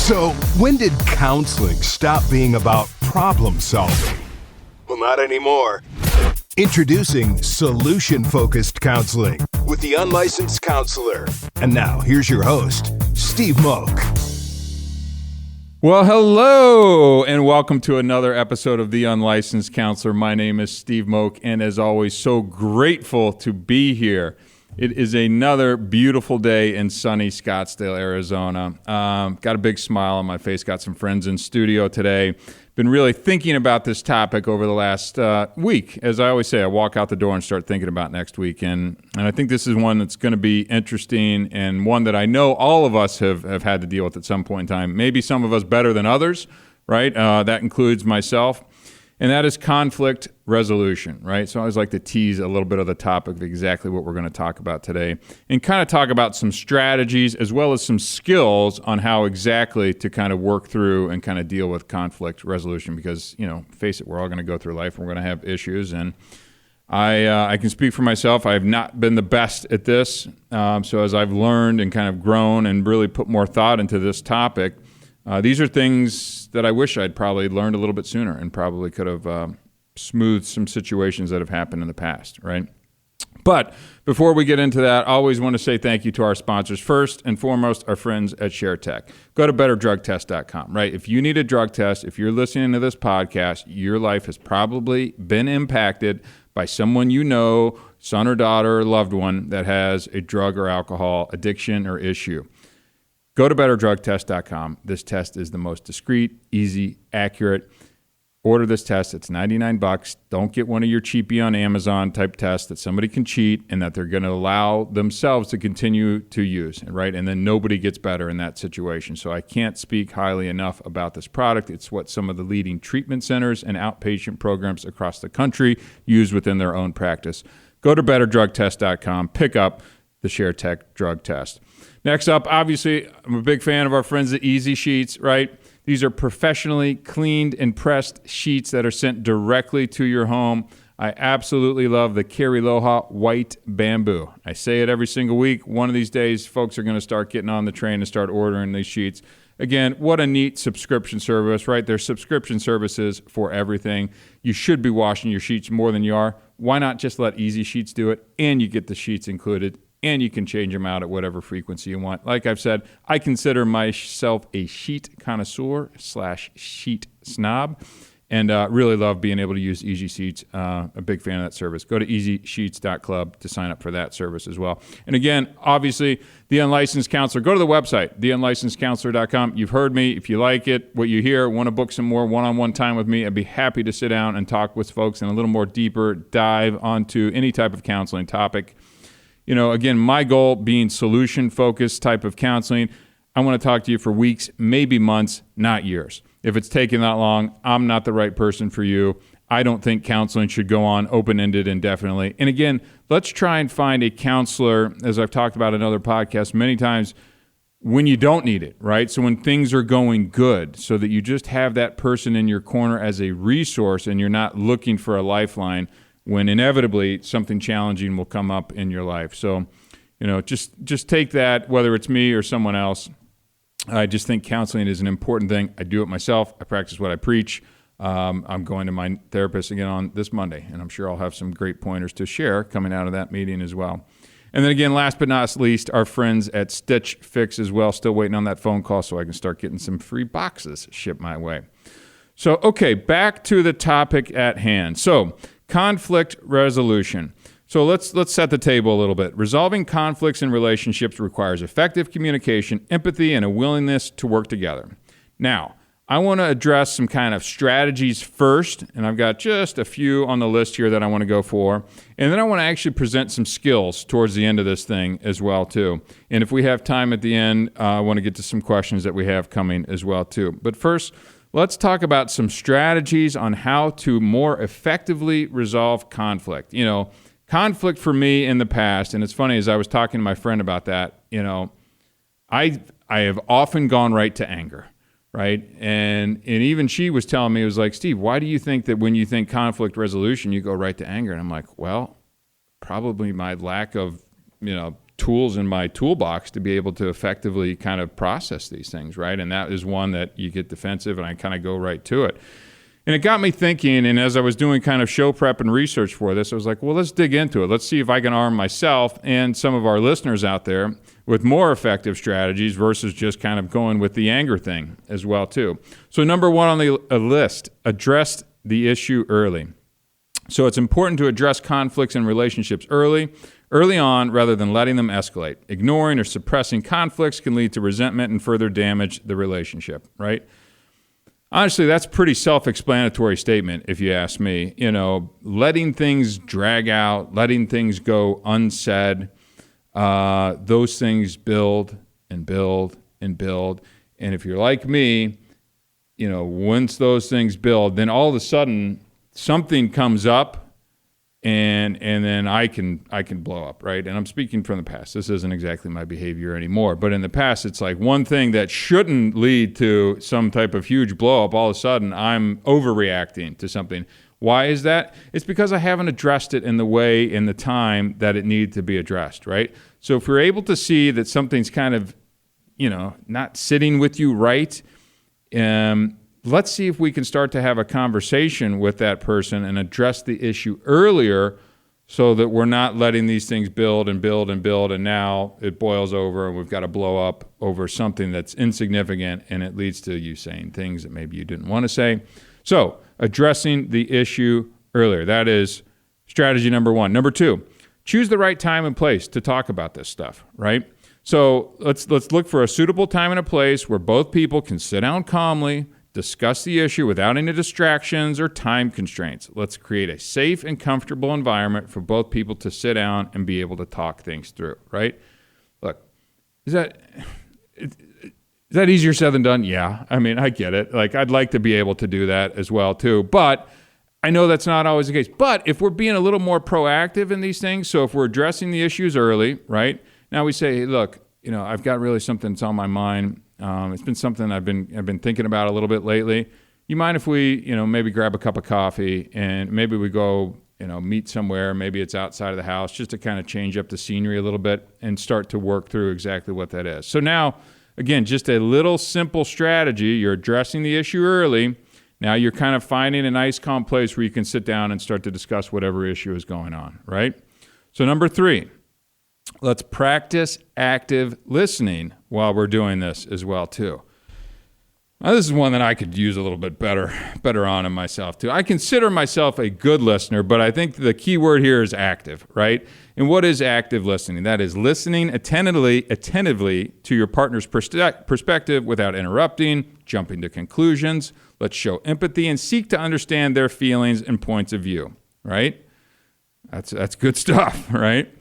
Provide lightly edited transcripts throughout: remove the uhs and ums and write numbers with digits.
So, when did counseling stop being about problem solving? Well, not anymore. Introducing solution-focused counseling with the Unlicensed Counselor. And now, here's your host, Steve Moak. Well, hello, and welcome to another episode of The Unlicensed Counselor. My name is Steve Moak, and as always, so grateful to be here. It is another beautiful day in sunny Scottsdale, Arizona. Got a big smile on my face. Got some friends in studio today. Been really thinking about this topic over the last week. As I always say, I walk out the door and start thinking about next week. And I think this is one that's going to be interesting and one that I know all of us have had to deal with at some point in time. Maybe some of us better than others, right? That includes myself. And that is conflict resolution, right? So I always like to tease a little bit of the topic of exactly what we're going to talk about today and kind of talk about some strategies as well as some skills on how exactly to kind of work through and kind of deal with conflict resolution because, you know, face it, we're all going to go through life and we're going to have issues. And I can speak for myself. I have not been the best at this. So as I've learned and kind of grown and really put more thought into this topic, these are things that I wish I'd probably learned a little bit sooner and probably could have smoothed some situations that have happened in the past, right? But before we get into that, I always want to say thank you to our sponsors. First and foremost, our friends at ShareTech. Go to betterdrugtest.com, right? If you need a drug test, if you're listening to this podcast, your life has probably been impacted by someone you know, son or daughter or loved one that has a drug or alcohol addiction or issue. Go to betterdrugtest.com. This test is the most discreet, easy, accurate. Order this test. It's $99. Don't get one of your cheapy on Amazon type tests that somebody can cheat and that they're going to allow themselves to continue to use, right? And then nobody gets better in that situation. So I can't speak highly enough about this product. It's what some of the leading treatment centers and outpatient programs across the country use within their own practice. Go to betterdrugtest.com. Pick up the ShareTech drug test. Next up, obviously, I'm a big fan of our friends at Easy Sheets, right? These are professionally cleaned and pressed sheets that are sent directly to your home. I absolutely love the Cariloha White Bamboo. I say it every single week. One of these days, folks are going to start getting on the train and start ordering these sheets. Again, what a neat subscription service, right? There's subscription services for everything. You should be washing your sheets more than you are. Why not just let Easy Sheets do it, and you get the sheets included, and you can change them out at whatever frequency you want. Like I've said, I consider myself a sheet connoisseur / sheet snob, and really love being able to use Easy Sheets. A big fan of that service. Go to easysheets.club to sign up for that service as well. And again, obviously, The Unlicensed Counselor. Go to the website, theunlicensedcounselor.com. You've heard me. If you like it, what you hear, want to book some more one-on-one time with me, I'd be happy to sit down and talk with folks in a little more deeper dive onto any type of counseling topic. You know, again, my goal being solution-focused type of counseling, I want to talk to you for weeks, maybe months, not years. If it's taking that long, I'm not the right person for you. I don't think counseling should go on open-ended indefinitely. And again, let's try and find a counselor, as I've talked about in other podcasts many times, when you don't need it, right? So when things are going good, so that you just have that person in your corner as a resource and you're not looking for a lifeline when inevitably something challenging will come up in your life. So, you know, just take that, whether it's me or someone else. I just think counseling is an important thing. I do it myself. I practice what I preach. I'm going to my therapist again on this Monday, and I'm sure I'll have some great pointers to share coming out of that meeting as well. And then again, last but not least, our friends at Stitch Fix as well. Still waiting on that phone call so I can start getting some free boxes shipped my way. So, okay, back to the topic at hand. So, conflict resolution. So let's set the table a little bit. Resolving conflicts in relationships requires effective communication, empathy, and a willingness to work together. Now, I want to address some kind of strategies first, and I've got just a few on the list here that I want to go for. And then I want to actually present some skills towards the end of this thing as well, too. And if we have time at the end, I want to get to some questions that we have coming as well, too. But first, let's talk about some strategies on how to more effectively resolve conflict. You know, conflict for me in the past, and it's funny, as I was talking to my friend about that, you know, I have often gone right to anger, right? And even she was telling me, it was like, Steve, why do you think that when you think conflict resolution, you go right to anger? And I'm like, well, probably my lack of, tools in my toolbox to be able to effectively kind of process these things, right? And that is one that you get defensive, and I kind of go right to it. And it got me thinking, and as I was doing kind of show prep and research for this, I was like, well, let's dig into it. Let's see if I can arm myself and some of our listeners out there with more effective strategies versus just kind of going with the anger thing as well, too. So number one on the list, address the issue early. So it's important to address conflicts in relationships early on, rather than letting them escalate. Ignoring or suppressing conflicts can lead to resentment and further damage the relationship, right? Honestly, that's a pretty self-explanatory statement, if you ask me. Letting things drag out, letting things go unsaid, those things build and build and build. And if you're like me, once those things build, then all of a sudden something comes up, and then I can blow up, right? And I'm speaking from the past. This isn't exactly my behavior anymore. But in the past, it's like one thing that shouldn't lead to some type of huge blow up, all of a sudden I'm overreacting to something. Why is that? It's because I haven't addressed it in the way, in the time that it needed to be addressed, right? So if we're able to see that something's kind of, not sitting with you right, let's see if we can start to have a conversation with that person and address the issue earlier, so that we're not letting these things build and build and build, and now it boils over and we've got to blow up over something that's insignificant, and it leads to you saying things that maybe you didn't want to say. So addressing the issue earlier, that is strategy number one. Number two, choose the right time and place to talk about this stuff, right? So let's look for a suitable time and a place where both people can sit down calmly, discuss the issue without any distractions or time constraints. Let's create a safe and comfortable environment for both people to sit down and be able to talk things through, right? Look, is that easier said than done? Yeah. I mean, I get it. Like, I'd like to be able to do that as well, too. But I know that's not always the case. But if we're being a little more proactive in these things, so if we're addressing the issues early, right? Now we say, hey, look, I've got really something that's on my mind. It's been something I've been thinking about a little bit lately. You mind if we, maybe grab a cup of coffee and maybe we go, meet somewhere. Maybe it's outside of the house, just to kind of change up the scenery a little bit and start to work through exactly what that is. So now, again, just a little simple strategy. You're addressing the issue early. Now you're kind of finding a nice, calm place where you can sit down and start to discuss whatever issue is going on, right? So number three, let's practice active listening while we're doing this as well, too. Now, this is one that I could use a little bit better on in myself, too. I consider myself a good listener, but I think the key word here is active, right? And what is active listening? That is listening attentively to your partner's perspective without interrupting, jumping to conclusions. Let's show empathy and seek to understand their feelings and points of view, right? That's good stuff, right?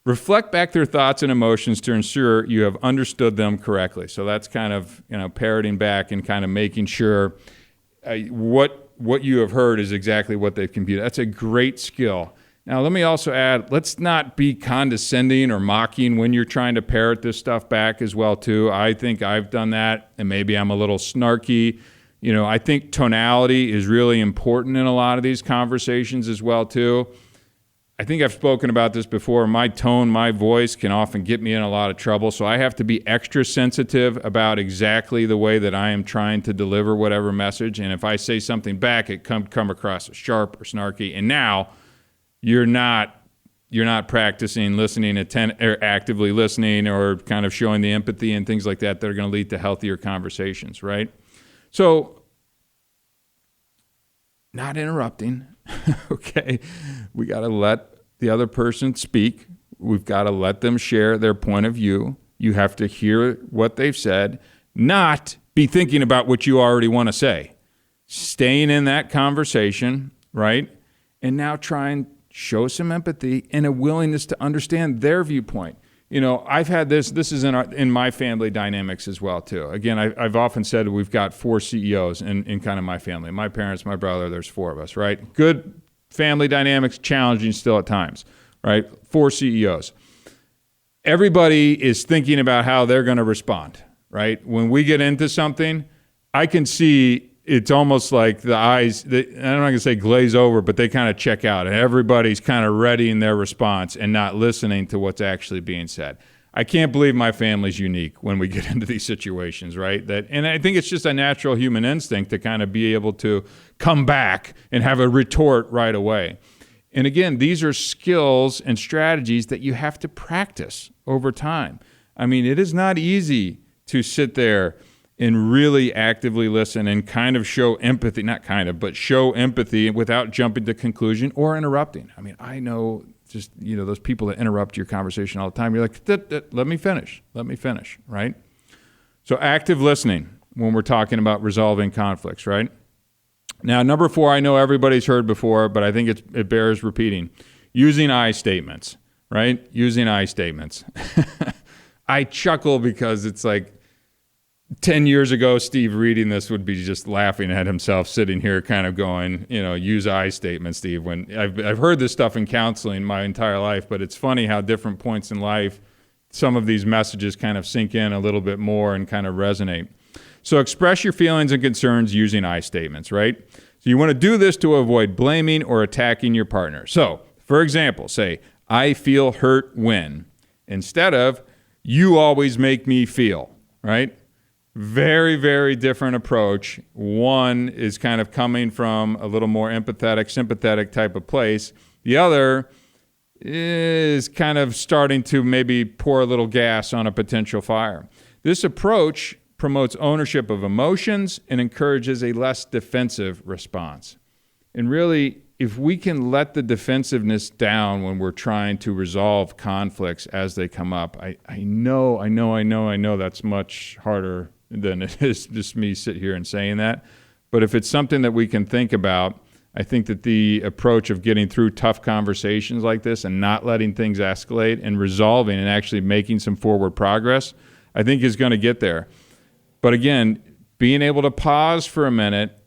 Reflect back their thoughts and emotions to ensure you have understood them correctly. So that's kind of, parroting back and kind of making sure what you have heard is exactly what they've computed. That's a great skill. Now, let me also add, let's not be condescending or mocking when you're trying to parrot this stuff back as well, too. I think I've done that, and maybe I'm a little snarky. I think tonality is really important in a lot of these conversations as well, too. I think I've spoken about this before. My tone, my voice can often get me in a lot of trouble. So I have to be extra sensitive about exactly the way that I am trying to deliver whatever message. And if I say something back, it come across as sharp or snarky. And now you're not practicing listening, or actively listening, or kind of showing the empathy and things like that are going to lead to healthier conversations, right? So not interrupting. Okay, we got to let the other person speak. We've got to let them share their point of view. You have to hear what they've said, not be thinking about what you already want to say. Staying in that conversation, right? And now try and show some empathy and a willingness to understand their viewpoint. I've had this is in my family dynamics as well, too. Again, I've often said we've got 4 CEOs in kind of my family. My parents, my brother, there's 4 of us, right? Good family dynamics, challenging still at times, right? 4 CEOs. Everybody is thinking about how they're going to respond, right? When we get into something, I can see it's almost like the eyes, I'm not going to say glaze over, but they kind of check out. And everybody's kind of readying their response and not listening to what's actually being said. I can't believe my family's unique when we get into these situations, right? And I think it's just a natural human instinct to kind of be able to come back and have a retort right away. And again, these are skills and strategies that you have to practice over time. I mean, it is not easy to sit there and really actively listen and kind of show empathy, but show empathy without jumping to conclusion or interrupting. I mean, I know just, those people that interrupt your conversation all the time. You're like, let me finish, right? So active listening when we're talking about resolving conflicts, right? Now, number 4, I know everybody's heard before, but I think it bears repeating. Using I statements, right? Using I statements. I chuckle because it's like 10 years ago, Steve reading this would be just laughing at himself sitting here kind of going, use I statements, Steve. When I've heard this stuff in counseling my entire life, but it's funny how different points in life, some of these messages kind of sink in a little bit more and kind of resonate. So express your feelings and concerns using I statements, right? So you want to do this to avoid blaming or attacking your partner. So, for example, say, I feel hurt when, instead of, you always make me feel, right? Very, very different approach. One is kind of coming from a little more empathetic, sympathetic type of place. The other is kind of starting to maybe pour a little gas on a potential fire. This approach promotes ownership of emotions and encourages a less defensive response. And really, if we can let the defensiveness down when we're trying to resolve conflicts as they come up, I know that's much harder than it is just me sit here and saying that. But if it's something that we can think about, I think that the approach of getting through tough conversations like this and not letting things escalate and resolving and actually making some forward progress, I think is going to get there. But again, being able to pause for a minute,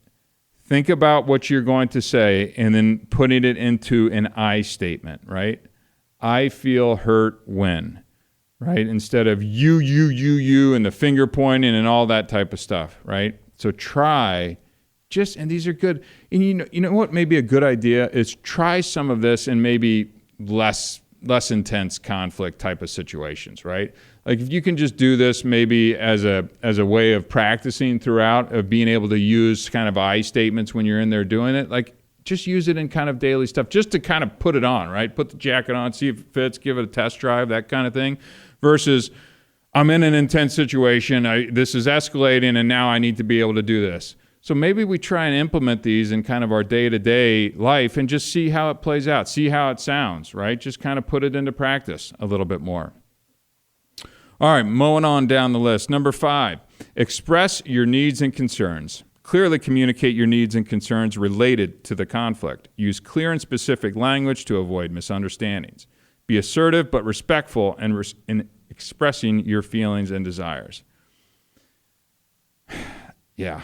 think about what you're going to say, and then putting it into an I statement, right? I feel hurt when, right? Instead of you, and the finger pointing and all that type of stuff, right? So try and these are good. And you know what may be a good idea is try some of this in maybe less intense conflict type of situations, right? Like if you can just do this maybe as a way of practicing throughout, of being able to use kind of I statements when you're in there doing it, like just use it in kind of daily stuff, just to kind of put it on, right? Put the jacket on, see if it fits, give it a test drive, that kind of thing, versus I'm in an intense situation, this is escalating, and now I need to be able to do this. So maybe we try and implement these in kind of our day-to-day life and just see how it plays out, see how it sounds, right? Just kind of put it into practice a little bit more. All right, mowing on down the list. Number 5, express your needs and concerns. Clearly communicate your needs and concerns related to the conflict. Use clear and specific language to avoid misunderstandings. Be assertive but respectful in expressing your feelings and desires. Yeah,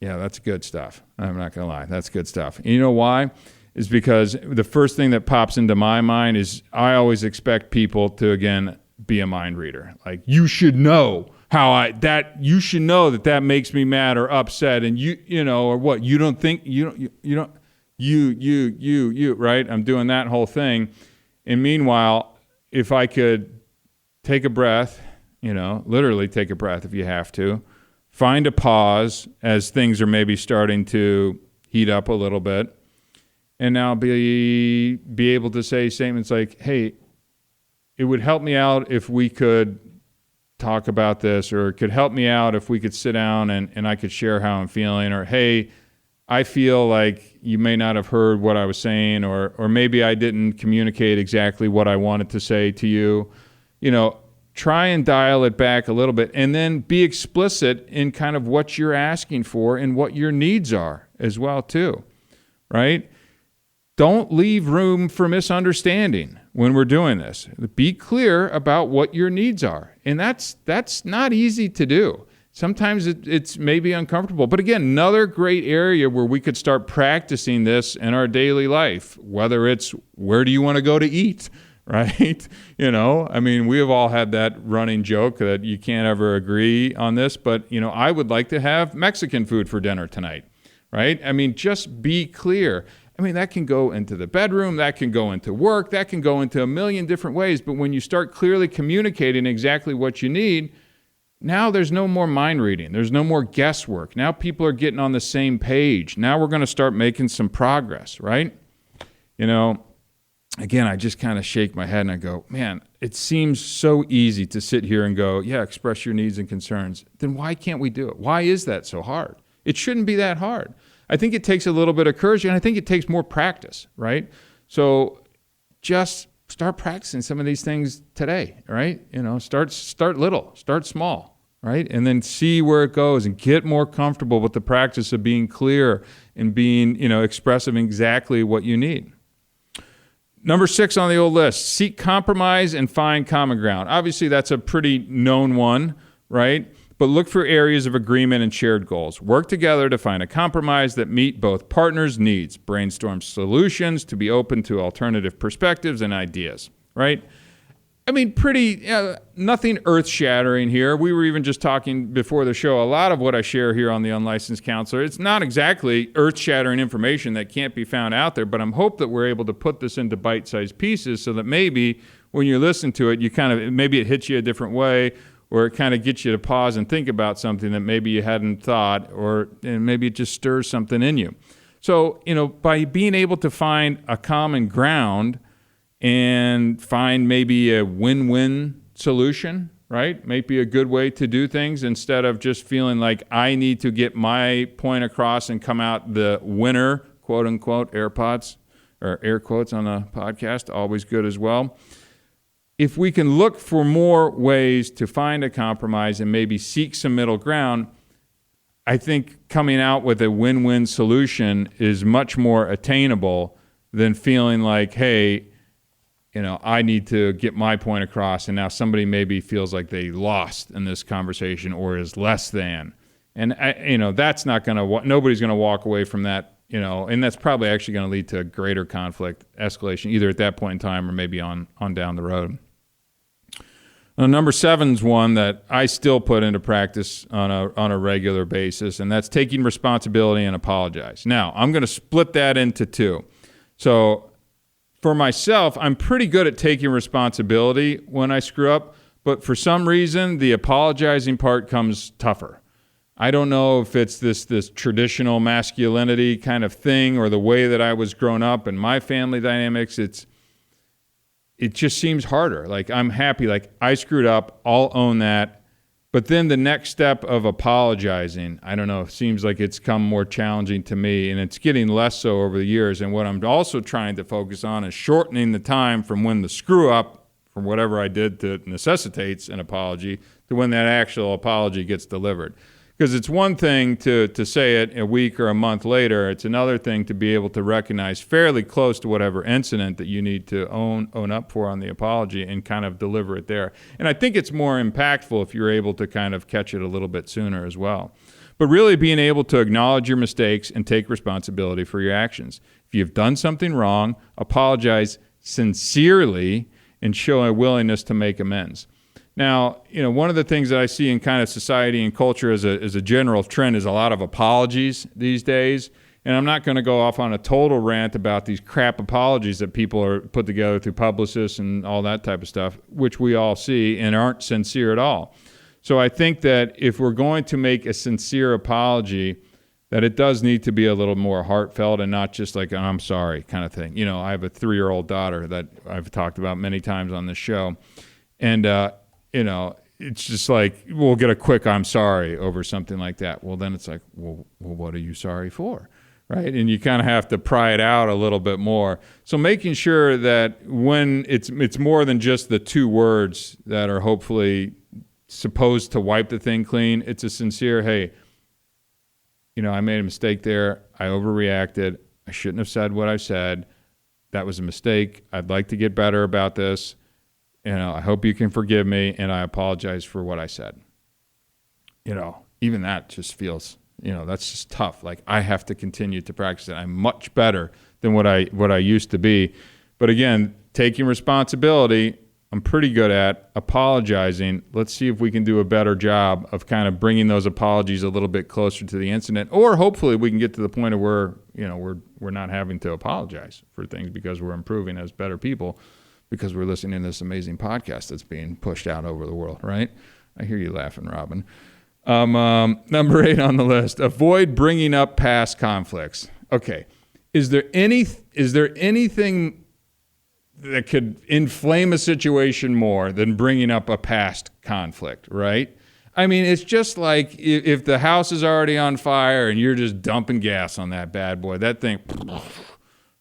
that's good stuff. I'm not going to lie. That's good stuff. And you know why? Is because the first thing that pops into my mind is I always expect people to, again, be a mind reader. Like, you should know you should know that makes me mad or upset. And or what, you don't think, right? I'm doing that whole thing. And meanwhile, if I could take a breath, literally take a breath if you have to, find a pause as things are maybe starting to heat up a little bit, and now be able to say statements like, hey, it would help me out if we could talk about this, or it could help me out if we could sit down and I could share how I'm feeling, or hey, I feel like you may not have heard what I was saying, or maybe I didn't communicate exactly what I wanted to say to you. Try and dial it back a little bit, and then be explicit in kind of what you're asking for and what your needs are as well too, right? Don't leave room for misunderstanding when we're doing this. Be clear about what your needs are, and that's not easy to do. Sometimes it's maybe uncomfortable, but again, another great area where we could start practicing this in our daily life, whether it's where do you want to go to eat, right? We have all had that running joke that you can't ever agree on this, but, I would like to have Mexican food for dinner tonight. right? I mean, just be clear. I mean, that can go into the bedroom, that can go into work, that can go into a million different ways. But when you start clearly communicating exactly what you need, now there's no more mind reading. There's no more guesswork. Now people are getting on the same page. Now we're going to start making some progress, right? You know, again, I just kind of shake my head and I go, man, it seems so easy to sit here and go, yeah, express your needs and concerns. Then why can't we do it? Why is that so hard? It shouldn't be that hard. I think it takes a little bit of courage, and I think it takes more practice, right? So just start practicing some of these things today, right? You know, start little, start small, right? And then see where it goes and get more comfortable with the practice of being clear and being, you know, expressive exactly what you need. Number 6 on the old list, seek compromise and find common ground. Obviously, that's a pretty known one, right? But look for areas of agreement and shared goals. Work together to find a compromise that meet both partners' needs. Brainstorm solutions to be open to alternative perspectives and ideas, right? I mean, nothing earth-shattering here. We were even just talking before the show. A lot of what I share here on The Unlicensed Counselor, it's not exactly earth-shattering information that can't be found out there, but I'm hoping that we're able to put this into bite-sized pieces so that maybe when you listen to it, maybe it hits you a different way, or it kind of gets you to pause and think about something that maybe you hadn't thought, and maybe it just stirs something in you. So, you know, by being able to find a common ground and find maybe a win-win solution, right? Might be a good way to do things instead of just feeling like I need to get my point across and come out the winner, quote unquote, AirPods or air quotes on a podcast, always good as well. If we can look for more ways to find a compromise and maybe seek some middle ground, I think coming out with a win-win solution is much more attainable than feeling like, hey, you know, I need to get my point across, and now somebody maybe feels like they lost in this conversation or is less than. And, that's not going to, nobody's going to walk away from that, and that's probably actually going to lead to greater conflict escalation, either at that point in time or maybe on down the road. Now, number 7's one that I still put into practice on a regular basis, and that's taking responsibility and apologize. Now, I'm going to split that into 2. So, for myself, I'm pretty good at taking responsibility when I screw up, but for some reason, the apologizing part comes tougher. I don't know if it's this traditional masculinity kind of thing or the way that I was grown up and my family dynamics. It just seems harder. Like, I'm happy, like, I screwed up, I'll own that. But then the next step of apologizing, I don't know, seems like it's come more challenging to me, and it's getting less so over the years. And what I'm also trying to focus on is shortening the time from when the screw up, from whatever I did that necessitates an apology, to when that actual apology gets delivered. Because it's one thing to say it a week or a month later. It's another thing to be able to recognize fairly close to whatever incident that you need to own up for on the apology and kind of deliver it there. And I think it's more impactful if you're able to kind of catch it a little bit sooner as well. But really being able to acknowledge your mistakes and take responsibility for your actions. If you've done something wrong, apologize sincerely and show a willingness to make amends. Now, one of the things that I see in kind of society and culture as a general trend is a lot of apologies these days. And I'm not going to go off on a total rant about these crap apologies that people are put together through publicists and all that type of stuff, which we all see and aren't sincere at all. So I think that if we're going to make a sincere apology, that it does need to be a little more heartfelt and not just like an I'm sorry kind of thing. I have a 3-year-old daughter that I've talked about many times on this show. And, it's just like, we'll get a quick I'm sorry over something like that. Well, then it's like, well, what are you sorry for? Right? And you kind of have to pry it out a little bit more. So making sure that when it's more than just the 2 words that are hopefully supposed to wipe the thing clean, it's a sincere, hey, I made a mistake there. I overreacted. I shouldn't have said what I said. That was a mistake. I'd like to get better about this. I hope you can forgive me, and I apologize for what I said. Even that just feels, that's just tough. Like, I have to continue to practice it. I'm much better than what I used to be. But again, taking responsibility, I'm pretty good at apologizing. Let's see if we can do a better job of kind of bringing those apologies a little bit closer to the incident, or hopefully we can get to the point of where, we're not having to apologize for things because we're improving as better people because we're listening to this amazing podcast that's being pushed out over the world, right? I hear you laughing, Robin. Number 8 on the list, avoid bringing up past conflicts. Okay. Is there anything that could inflame a situation more than bringing up a past conflict, right? I mean, it's just like if the house is already on fire and you're just dumping gas on that bad boy, that thing,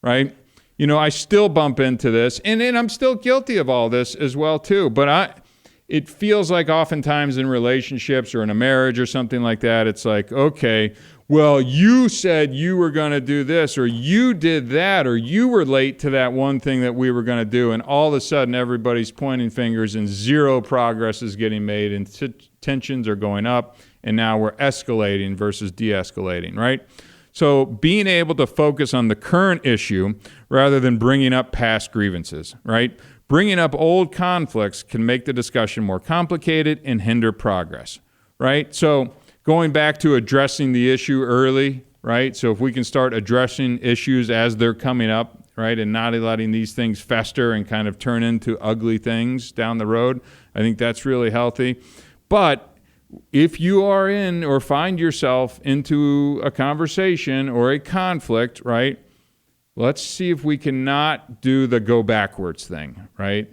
right? I still bump into this, and I'm still guilty of all this as well too, but it feels like oftentimes in relationships or in a marriage or something like that, it's like, okay, well, you said you were going to do this, or you did that, or you were late to that one thing that we were going to do, and all of a sudden everybody's pointing fingers and zero progress is getting made, and tensions are going up, and now we're escalating versus de-escalating, right? So being able to focus on the current issue rather than bringing up past grievances, right? Bringing up old conflicts can make the discussion more complicated and hinder progress, right? So going back to addressing the issue early, right? So if we can start addressing issues as they're coming up, right, and not letting these things fester and kind of turn into ugly things down the road, I think that's really healthy. But if you are in or find yourself into a conversation or a conflict, right, let's see if we can not do the go backwards thing, right?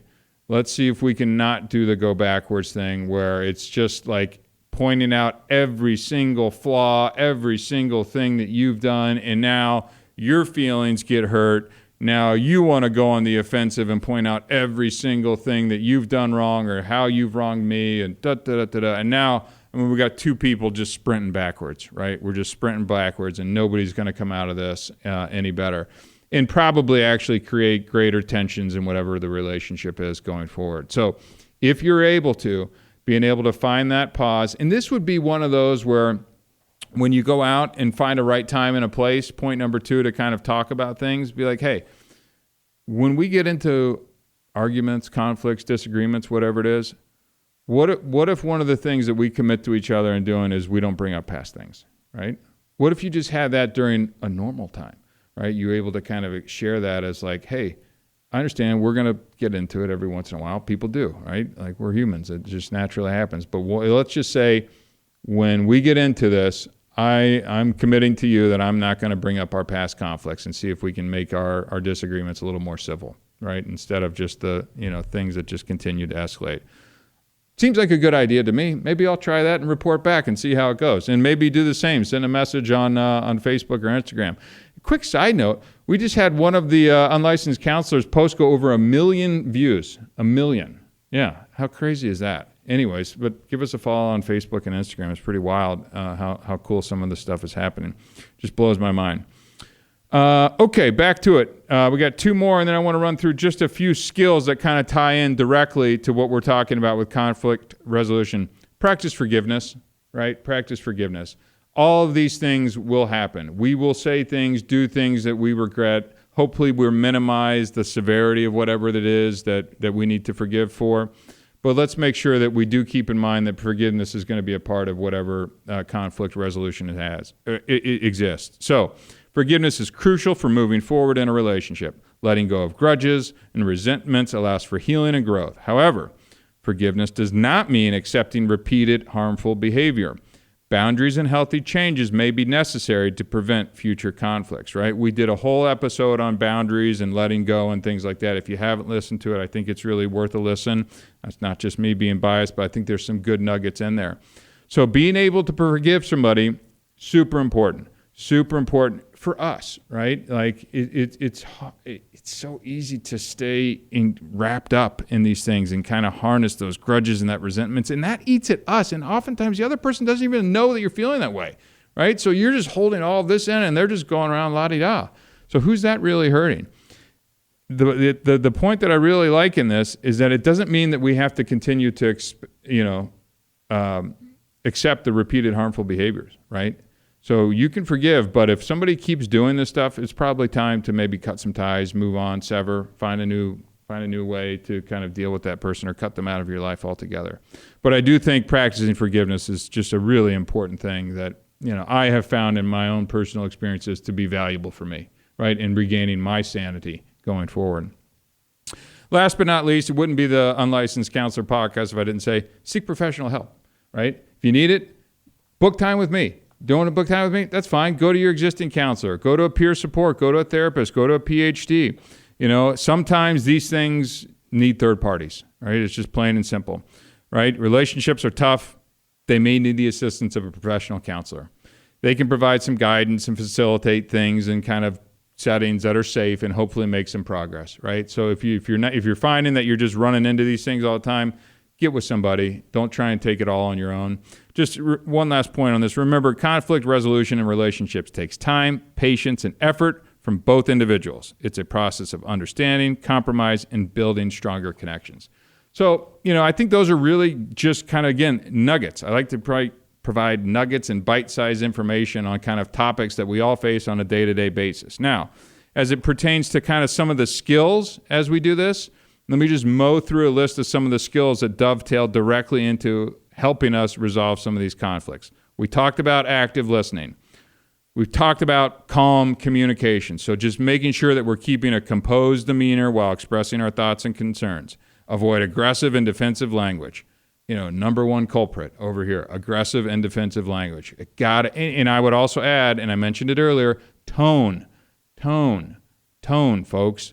Let's see if we can not do the go backwards thing where it's just like pointing out every single flaw, every single thing that you've done, and now your feelings get hurt. Now you want to go on the offensive and point out every single thing that you've done wrong or how you've wronged me, and da-da-da-da-da. And now, we got two people just sprinting backwards, right? We're just sprinting backwards, and nobody's going to come out of this any better, and probably actually create greater tensions in whatever the relationship is going forward. So if you're able to, being able to find that pause. And this would be one of those where when you go out and find a right time and a place, point number 2, to kind of talk about things, be like, hey, when we get into arguments, conflicts, disagreements, whatever it is, what if one of the things that we commit to each other in doing is we don't bring up past things, right? What if you just had that during a normal time, right? You're able to kind of share that as like, hey, I understand we're going to get into it every once in a while. People do, right? Like, we're humans. It just naturally happens. But let's just say when we get into this, I'm committing to you that I'm not going to bring up our past conflicts, and see if we can make our disagreements a little more civil, right? Instead of just the, things that just continue to escalate. Seems like a good idea to me. Maybe I'll try that and report back and see how it goes. And maybe do the same. Send a message on Facebook or Instagram. Quick side note, we just had one of the unlicensed counselors post go over 1 million views. 1 million. Yeah, how crazy is that? Anyways, but give us a follow on Facebook and Instagram. It's pretty wild how cool some of this stuff is happening. Just blows my mind. Okay, back to it. We got 2 more, and then I want to run through just a few skills that kind of tie in directly to what we're talking about with conflict resolution. Practice forgiveness, right? Practice forgiveness. All of these things will happen. We will say things, do things that we regret. Hopefully we'll minimize the severity of whatever it is that we need to forgive for. But let's make sure that we do keep in mind that forgiveness is going to be a part of whatever conflict resolution it exists. So forgiveness is crucial for moving forward in a relationship. Letting go of grudges and resentments allows for healing and growth. However, forgiveness does not mean accepting repeated harmful behavior. Boundaries and healthy changes may be necessary to prevent future conflicts, right? We did a whole episode on boundaries and letting go and things like that. If you haven't listened to it, I think it's really worth a listen. That's not just me being biased, but I think there's some good nuggets in there. So being able to forgive somebody, super important for us, right? Like it's so easy to stay wrapped up in these things and kind of harness those grudges and that resentments, and that eats at us. And oftentimes the other person doesn't even know that you're feeling that way, right? So you're just holding all of this in, and they're just going around la-di-da. So who's that really hurting? The point that I really like in this is that it doesn't mean that we have to continue to accept the repeated harmful behaviors, right? So you can forgive, but if somebody keeps doing this stuff, it's probably time to maybe cut some ties, move on, sever, find a new Find a new way to kind of deal with that person or cut them out of your life altogether. But I do think practicing forgiveness is just a really important thing that, I have found in my own personal experiences to be valuable for me, right? In regaining my sanity going forward. Last but not least, it wouldn't be the Unlicensed Counselor podcast if I didn't say seek professional help, right? If you need it, book time with me. Don't want to book time with me? That's fine. Go to your existing counselor. Go to a peer support. Go to a therapist. Go to a PhD. Sometimes these things need third parties, right? It's just plain and simple, right? Relationships are tough. They may need the assistance of a professional counselor. They can provide some guidance and facilitate things in kind of settings that are safe and hopefully make some progress, right? So if you're finding that you're just running into these things all the time, get with somebody. Don't try and take it all on your own. Just one last point on this. Remember, conflict resolution in relationships takes time, patience, and effort from both individuals. It's a process of understanding, compromise, and building stronger connections. So, I think those are really just kind of, again, nuggets. I like to provide nuggets and bite-sized information on kind of topics that we all face on a day-to-day basis. Now, as it pertains to kind of some of the skills as we do this, let me just mow through a list of some of the skills that dovetail directly into helping us resolve some of these conflicts. We talked about active listening. We've talked about calm communication. So just making sure that we're keeping a composed demeanor while expressing our thoughts and concerns. Avoid aggressive and defensive language. Number one culprit over here, aggressive and defensive language. And I would also add, and I mentioned it earlier, tone, folks.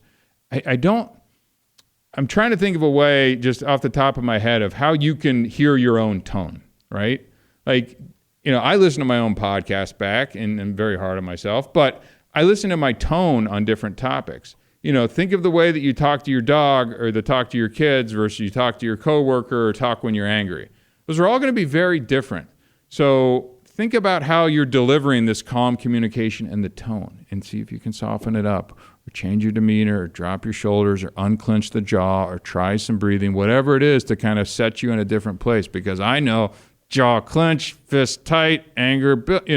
I'm trying to think of a way just off the top of my head of how you can hear your own tone, right? Like, I listen to my own podcast back and I'm very hard on myself, but I listen to my tone on different topics. Think of the way that you talk to your dog or talk to your kids versus you talk to your coworker or talk when you're angry. Those are all going to be very different. So think about how you're delivering this calm communication and the tone and see if you can soften it up or change your demeanor or drop your shoulders or unclench the jaw or try some breathing, whatever it is to kind of set you in a different place. Because I know jaw clench, fist tight, anger,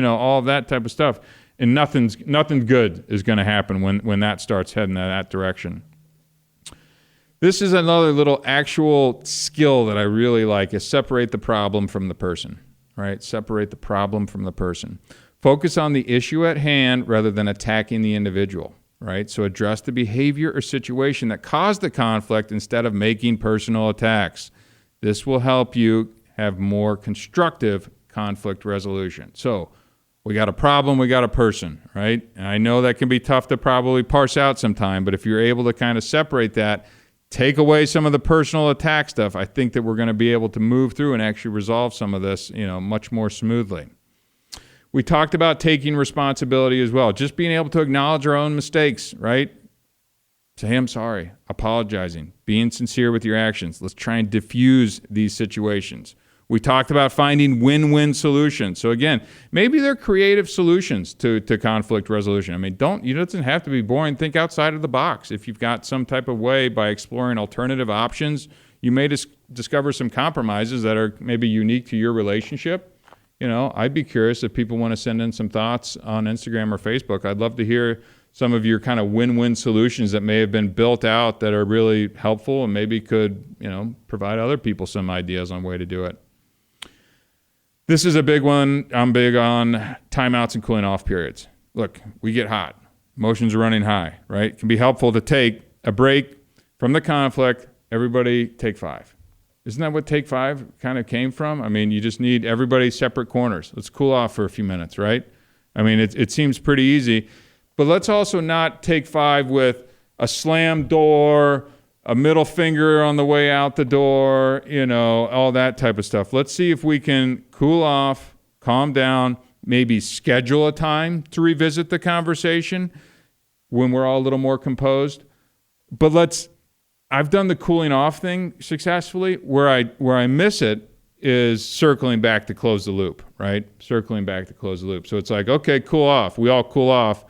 all of that type of stuff. And nothing good is going to happen when that starts heading in that direction. This is another little actual skill that I really like is separate the problem from the person, right? Separate the problem from the person. Focus on the issue at hand rather than attacking the individual, right? So address the behavior or situation that caused the conflict instead of making personal attacks. This will help you have more constructive conflict resolution. So we got a problem, we got a person, right? And I know that can be tough to probably parse out sometime, but if you're able to kind of separate that, take away some of the personal attack stuff, I think that we're going to be able to move through and actually resolve some of this, much more smoothly. We talked about taking responsibility as well, just being able to acknowledge our own mistakes, right? Say, I'm sorry, apologizing, being sincere with your actions. Let's try and diffuse these situations. We talked about finding win-win solutions. So again, maybe they're creative solutions to conflict resolution. I mean, it doesn't have to be boring. Think outside of the box. If you've got some type of way by exploring alternative options, you may discover some compromises that are maybe unique to your relationship. I'd be curious if people want to send in some thoughts on Instagram or Facebook. I'd love to hear some of your kind of win-win solutions that may have been built out that are really helpful and maybe could, provide other people some ideas on way to do it. This is a big one. I'm big on timeouts and cooling off periods. Look, we get hot. Emotions are running high, right? It can be helpful to take a break from the conflict. Everybody take 5. Isn't that what take 5 kind of came from? I mean, you just need everybody separate corners. Let's cool off for a few minutes, right? I mean, it seems pretty easy. But let's also not take 5 with a slam door, a middle finger on the way out the door, all that type of stuff. Let's see if we can cool off, calm down, maybe schedule a time to revisit the conversation when we're all a little more composed. But I've done the cooling off thing successfully. Where I miss it is circling back to close the loop, right? Circling back to close the loop. So it's like, okay, cool off. We all cool off.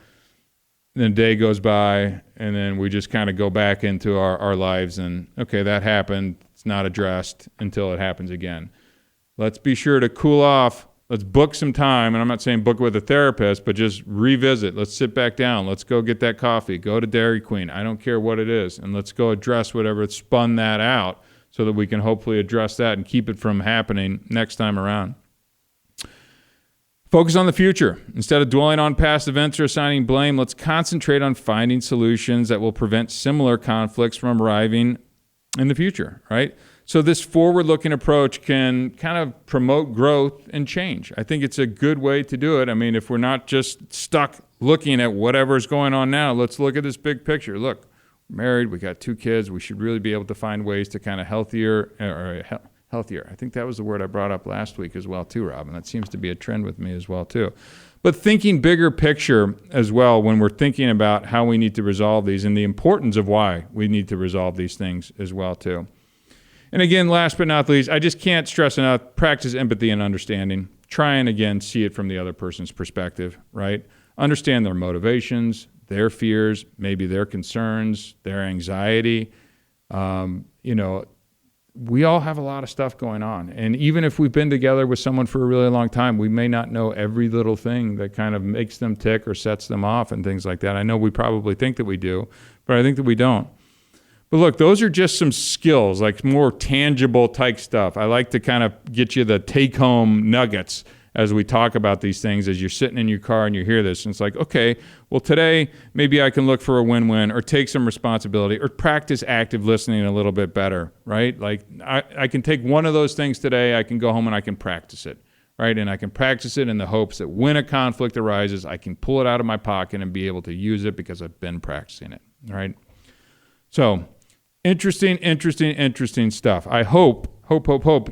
And then a day goes by, and then we just kind of go back into our lives, and okay, that happened. It's not addressed until it happens again. Let's be sure to cool off, Let's book some time, and I'm not saying book with a therapist, but just revisit. Let's sit back down. Let's go get that coffee. Go to Dairy Queen. I don't care what it is. And let's go address whatever spun that out so that we can hopefully address that and keep it from happening next time around. Focus on the future. Instead of dwelling on past events or assigning blame, let's concentrate on finding solutions that will prevent similar conflicts from arriving in the future, right? So this forward-looking approach can kind of promote growth and change. I think it's a good way to do it. I mean, if we're not just stuck looking at whatever's going on now, let's look at this big picture. Look, we're married, we got 2 kids. We should really be able to find ways to kind of healthier. I think that was the word I brought up last week as well too, Robin. That seems to be a trend with me as well too. But thinking bigger picture as well when we're thinking about how we need to resolve these and the importance of why we need to resolve these things as well too. And again, last but not least, I just can't stress enough, practice empathy and understanding. Try and again, see it from the other person's perspective, right? Understand their motivations, their fears, maybe their concerns, their anxiety. We all have a lot of stuff going on. And even if we've been together with someone for a really long time, we may not know every little thing that kind of makes them tick or sets them off and things like that. I know we probably think that we do, but I think that we don't. But look, those are just some skills, like more tangible type stuff. I like to kind of get you the take-home nuggets as we talk about these things, as you're sitting in your car and you hear this. And it's like, okay, well, today maybe I can look for a win-win or take some responsibility or practice active listening a little bit better, right? Like I can take one of those things today, I can go home and I can practice it, right? And I can practice it in the hopes that when a conflict arises, I can pull it out of my pocket and be able to use it because I've been practicing it, right? So interesting stuff. I hope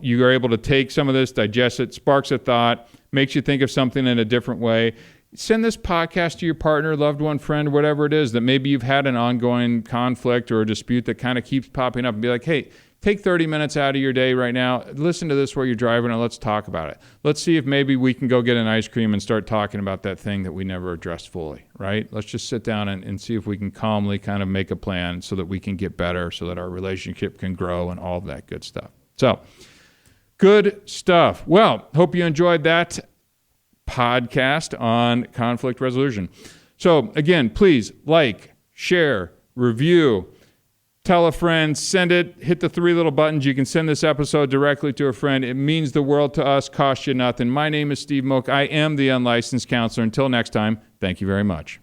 you are able to take some of this, digest it, sparks a thought, makes you think of something in a different way. Send this podcast to your partner, loved one, friend, whatever it is that maybe you've had an ongoing conflict or a dispute that kind of keeps popping up and be like, hey, take 30 minutes out of your day right now. Listen to this while you're driving and let's talk about it. Let's see if maybe we can go get an ice cream and start talking about that thing that we never addressed fully, right? Let's just sit down and see if we can calmly kind of make a plan so that we can get better, so that our relationship can grow and all of that good stuff. So, good stuff. Well, hope you enjoyed that podcast on conflict resolution. So, again, please like, share, review, tell a friend, send it, hit the 3 little buttons. You can send this episode directly to a friend. It means the world to us, costs you nothing. My name is Steve Moak. I am the Unlicensed Counselor. Until next time, thank you very much.